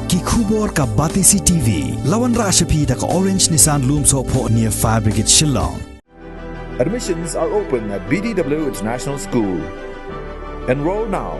Ki khubor ka Batisi TV. Lawan Rashapi da ka Orange Nissan Lumso po near Fire Brigade Shillong. Admissions are open at BDW International School. Enroll now.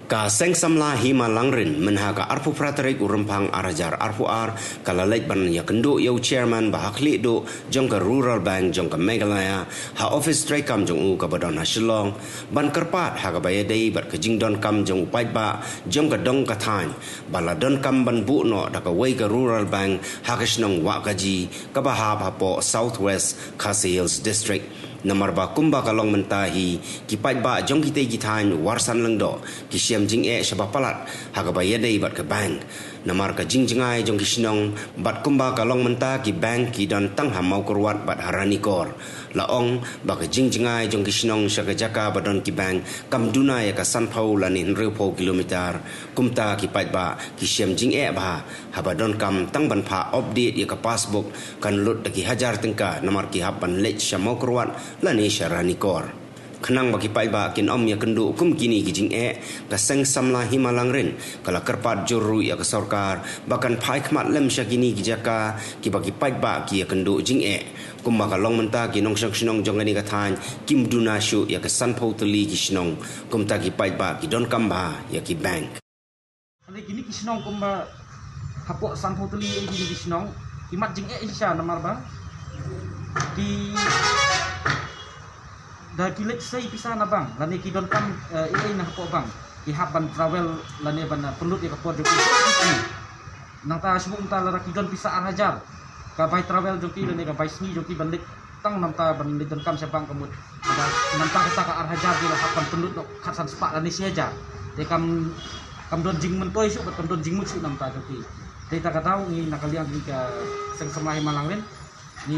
Ka seng samla hima langrin menhaga arpu praterik urempang arajar arpu ar kala lek ban ya kendo yo chairman bahakli do jongka rural bank jongka Meghalaya ha office tray kam jong u ka badon ha Shillong ban kerpat ha ka bayadei bat ka jingdon kam jong upai ba jongka dong ka than bala don kam ban bu no da ka wei ka rural bank ha ka shnong wa ka ji ka ba ha po southwest Khasi Hills district Namar ba kumba kalong mentahi kipai ba jong kita gitan warsan lengdo ki siam jing e shabah palat ha ka bayadei bat ka bank namar ka jingjingai jong kisnong bat kumba kalong menta ki bank ki dan tang ha mau kurwat bat harani kor laong ba ka jingjingai jong kisnong shaka jaka badon ki bank kam duna ya ka san phau lanin repo kilometer kumta ki pai ba ki siam jing e ba ha badon kam tang ban pha update ya ka passbook kan lut ki hajar tengka namar ki hapan lech shamau kurwat lani syarani kor kenang bagi pai ba kin om ya kendu kum kini kijing ka seng samla himalang rin kala kerpat juru ya ke sarkar bahkan pai khmat lem syakini kijaka ki bagi pai ba ki ya kendu jing kum ba kalong menta ki nong syang snong jong ni ka than kim duna shu ya ke san phau tuli ki snong kum ta ki pai ba ki don kamba ya ki bank ani kini ki snong kum ba hapok san phau tuli ki snong ki mat jing insya namar ba di dah kilek sei pisah na bang lani ki don kam na ko bang ki haban travel lani ban pelut ya ko joki nang ta sumum ta lara ki don pisah hajar ka bai travel joki lani ka bai sni joki bandit tang nam ta ban don kam sabang kemut nang ta ka hajar di haban pelut no khasan spa lani si hajar de kam don jing mentoi su kam don jing mut su nam ta joki de ta ka tau ni nakaliang ni ka seng samahi malangren ni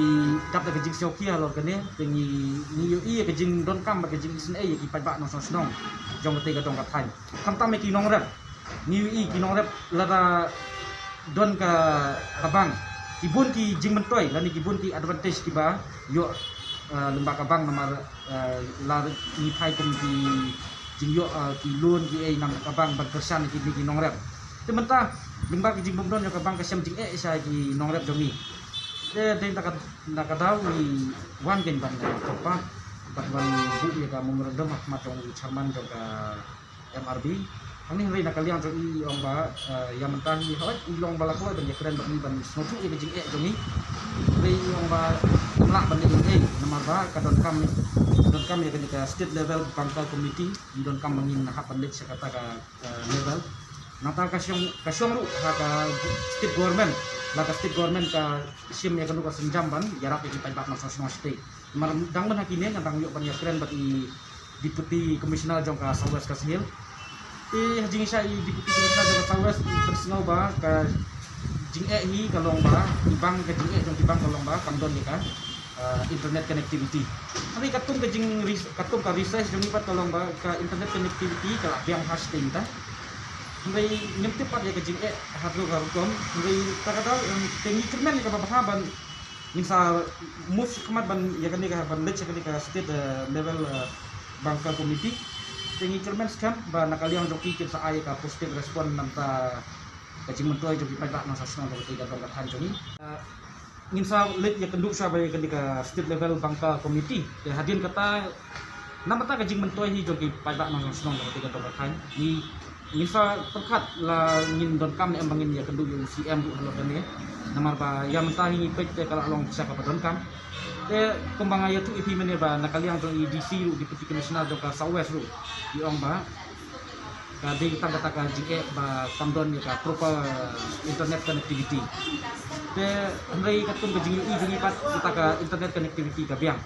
dap da kejing sioki halor kene tengi ni yo i kejing don kam ba kejing isne e ki pai ba no snong jong te ga dong ka thai kam ta me ki nong rep ni i ki nong rep lara don ka abang ibun ki jing mentoi lani ki bun ki advantage ki ba yo lembak abang nomor lar ni thai kum ki jing yo ki lun ki e nam abang ban persan ki nong rep tementa lembak ki jing bum don yo ka bang ka sem jing e sa ki nong rep jomi de nak tahu ni wan gen ban topa ban bu ya ka memerdem mat jong chairman jong ka MRB ani hari nak kalian jong i ong ba yang mentang ni hot ilong bala ko ban keren ban snotu e jing e jong ni re ong ba lak ban ni nomor ba ka don kam ya ka state level bangka committee don kam mangin hak ban lek kata ka level nata kasyong ru ha ka state government laka state government ka sim ya kanu ka senjamban jarak ki pai bak nasional state mar dang ban hakine ngantang yo ban ya keren bagi deputy commissioner jong ka Southwest Khasi Hills hajing sa i deputy commissioner jong ka Southwest personal ba ka jing hi kalong ba ibang ka jing jong ibang kalong ba kamdon ni ka internet connectivity tapi katung ka jing katung ka research jong ipat kalong ba ka internet connectivity ka biang hosting ta ngai nyemte pat ya kejing harus kom ngai takadal tengi kermen ka bahaban minsa mus kemat ban ya kan ka ban lech ka state level bangka committee tengi kermen scam ba nakaliang joki ke sa ay ka positive respond namta kejing mentoi joki pai bak nasional joki ka dong ka hanjoni minsa lech ya kenduk sa ba ya ka state level bangka committee ya hadin kata namata kejing mentoi hi joki pai bak nasional joki ka dong ka han ni Infa terkat la ngin don kam em bangin ya kendu yung CM bu halor dan namar ba yang mentahi ni pet kala long sa ka don kam te kumbang ayo tu ipi mene ba nakaliang jong DC ru deputy commissioner jong ka Southwest ru iong ba ka ding tang kata ka jike ba kamdon ya ka proper internet connectivity te andai katung ka jing i jing pat kita ka internet connectivity ka biang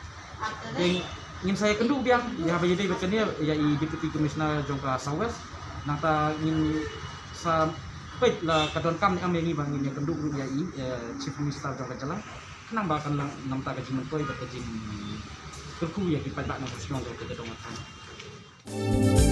ding ngin saya kendu biang ya ba yedi bekan ya i deputy commissioner jong ka Southwest nata ingin sa pet la kadon kam am ni bang ini kenduk ru ya i chief minister jong ka kenang ba kan nam ta ka jing mentoi ba ka jing kerku ya ki pai bak na song jong ka dong ka